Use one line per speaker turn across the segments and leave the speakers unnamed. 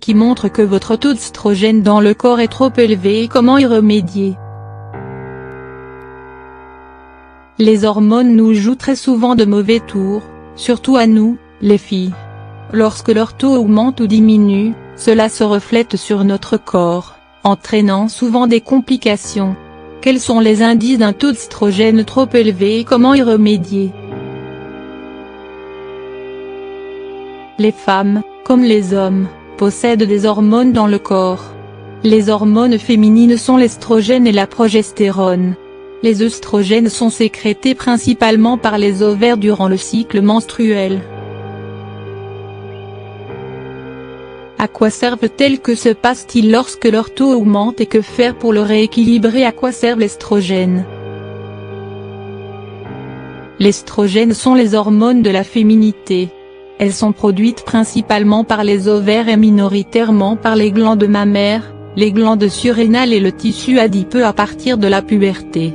qui montrent que votre taux d'œstrogène dans le corps est trop élevé et comment y remédier. Les hormones nous jouent très souvent de mauvais tours, surtout à nous, les filles. Lorsque leur taux augmente ou diminue, cela se reflète sur notre corps, entraînant souvent des complications. Quels sont les indices d'un taux d'œstrogène trop élevé et comment y remédier? Les femmes, comme les hommes, possèdent des hormones dans le corps. Les hormones féminines sont l'estrogène et la progestérone. Les œstrogènes sont sécrétés principalement par les ovaires durant le cycle menstruel. À quoi servent-elles? Que se passe-t-il lorsque leur taux augmente et que faire pour le rééquilibrer? À quoi servent l'estrogène? L'estrogène sont les hormones de la féminité. Elles sont produites principalement par les ovaires et minoritairement par les glandes mammaires, les glandes surrénales et le tissu adipeux à partir de la puberté.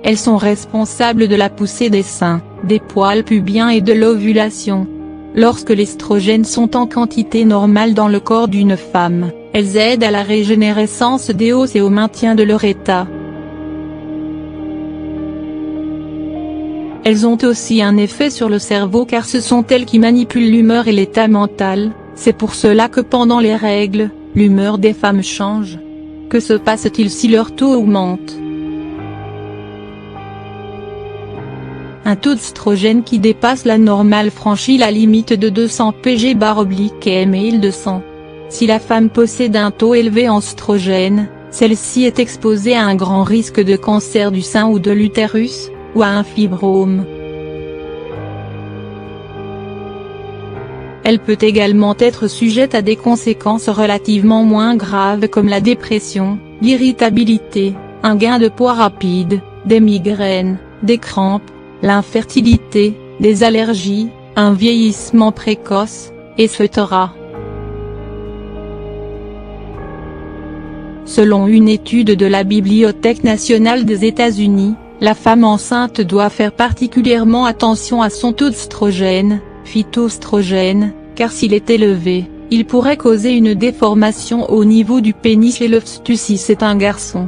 Elles sont responsables de la poussée des seins, des poils pubiens et de l'ovulation. Lorsque les estrogènes sont en quantité normale dans le corps d'une femme, elles aident à la régénérescence des os et au maintien de leur état. Elles ont aussi un effet sur le cerveau car ce sont elles qui manipulent l'humeur et l'état mental, c'est pour cela que pendant les règles, l'humeur des femmes change. Que se passe-t-il si leur taux augmente? Un taux d'œstrogène qui dépasse la normale franchit la limite de 200 pg/ml de sang. Si la femme possède un taux élevé en œstrogène, celle-ci est exposée à un grand risque de cancer du sein ou de l'utérus, ou à un fibrome. Elle peut également être sujette à des conséquences relativement moins graves comme la dépression, l'irritabilité, un gain de poids rapide, des migraines, des crampes, l'infertilité, des allergies, un vieillissement précoce, etc. Selon une étude de la Bibliothèque nationale des États-Unis, la femme enceinte doit faire particulièrement attention à son taux d'œstrogène, phytoestrogène, car s'il est élevé, il pourrait causer une déformation au niveau du pénis chez le fœtus si c'est un garçon.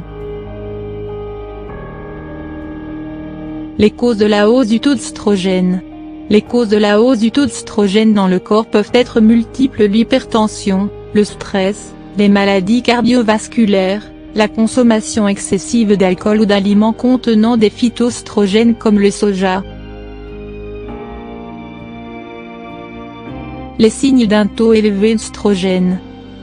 Les causes de la hausse du taux d'œstrogène. Les causes de la hausse du taux d'œstrogène dans le corps peuvent être multiples: l'hypertension, le stress, les maladies cardiovasculaires, la consommation excessive d'alcool ou d'aliments contenant des phytoestrogènes comme le soja. Les signes d'un taux élevé d'œstrogène: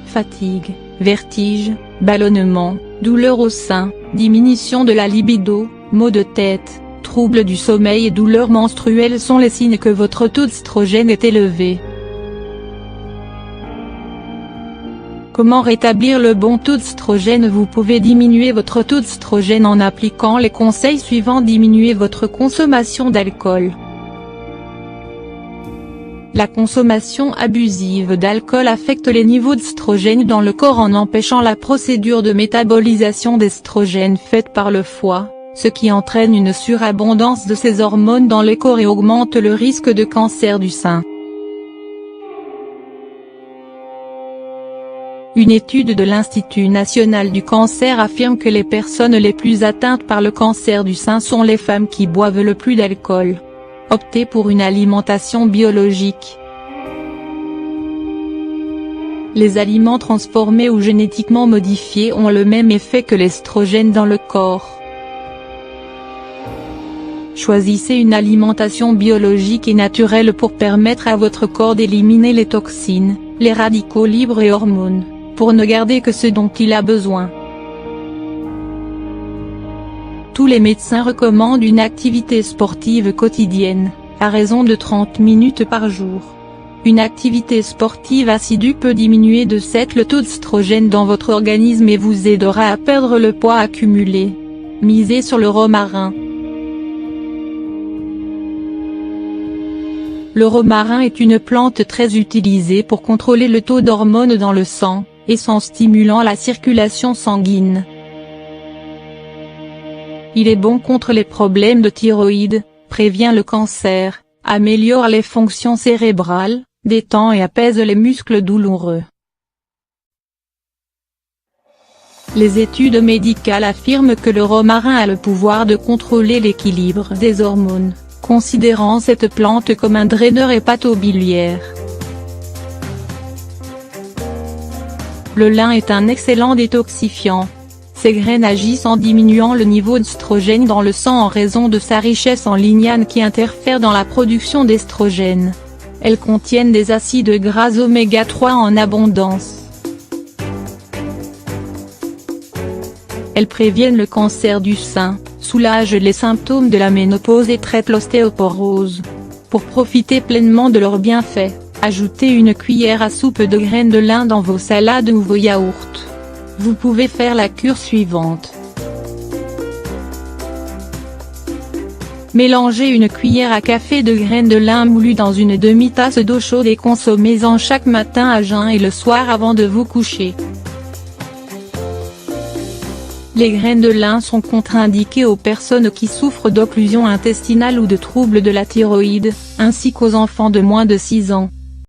fatigue, vertige, ballonnement, douleur au sein, diminution de la libido, maux de tête, troubles du sommeil et douleurs menstruelles sont les signes que votre taux d'œstrogène est élevé. Comment rétablir le bon taux d'œstrogène? Vous pouvez diminuer votre taux d'œstrogène en appliquant les conseils suivants. Diminuer votre consommation d'alcool. La consommation abusive d'alcool affecte les niveaux d'œstrogène dans le corps en empêchant la procédure de métabolisation d'estrogène faite par le foie, ce qui entraîne une surabondance de ces hormones dans le corps et augmente le risque de cancer du sein. Une étude de l'Institut national du cancer affirme que les personnes les plus atteintes par le cancer du sein sont les femmes qui boivent le plus d'alcool. Optez pour une alimentation biologique. Les aliments transformés ou génétiquement modifiés ont le même effet que l'estrogène dans le corps. Choisissez une alimentation biologique et naturelle pour permettre à votre corps d'éliminer les toxines, les radicaux libres et hormones, pour ne garder que ce dont il a besoin. Tous les médecins recommandent une activité sportive quotidienne, à raison de 30 minutes par jour. Une activité sportive assidue peut diminuer de 7 le taux d'œstrogène dans votre organisme et vous aidera à perdre le poids accumulé. Misez sur le romarin. Le romarin est une plante très utilisée pour contrôler le taux d'hormones dans le sang, et en stimulant la circulation sanguine. Il est bon contre les problèmes de thyroïde, prévient le cancer, améliore les fonctions cérébrales, détend et apaise les muscles douloureux. Les études médicales affirment que le romarin a le pouvoir de contrôler l'équilibre des hormones, considérant cette plante comme un draineur hépatobiliaire. Le lin est un excellent détoxifiant. Ses graines agissent en diminuant le niveau d'œstrogène dans le sang en raison de sa richesse en lignanes qui interfèrent dans la production d'estrogène. Elles contiennent des acides gras oméga 3 en abondance. Elles préviennent le cancer du sein, soulagent les symptômes de la ménopause et traitent l'ostéoporose. Pour profiter pleinement de leurs bienfaits, ajoutez une cuillère à soupe de graines de lin dans vos salades ou vos yaourts. Vous pouvez faire la cure suivante. Mélangez une cuillère à café de graines de lin moulues dans une demi-tasse d'eau chaude et consommez-en chaque matin à jeun et le soir avant de vous coucher. Les graines de lin sont contre-indiquées aux personnes qui souffrent d'occlusion intestinale ou de troubles de la thyroïde, ainsi qu'aux enfants de moins de 6 ans.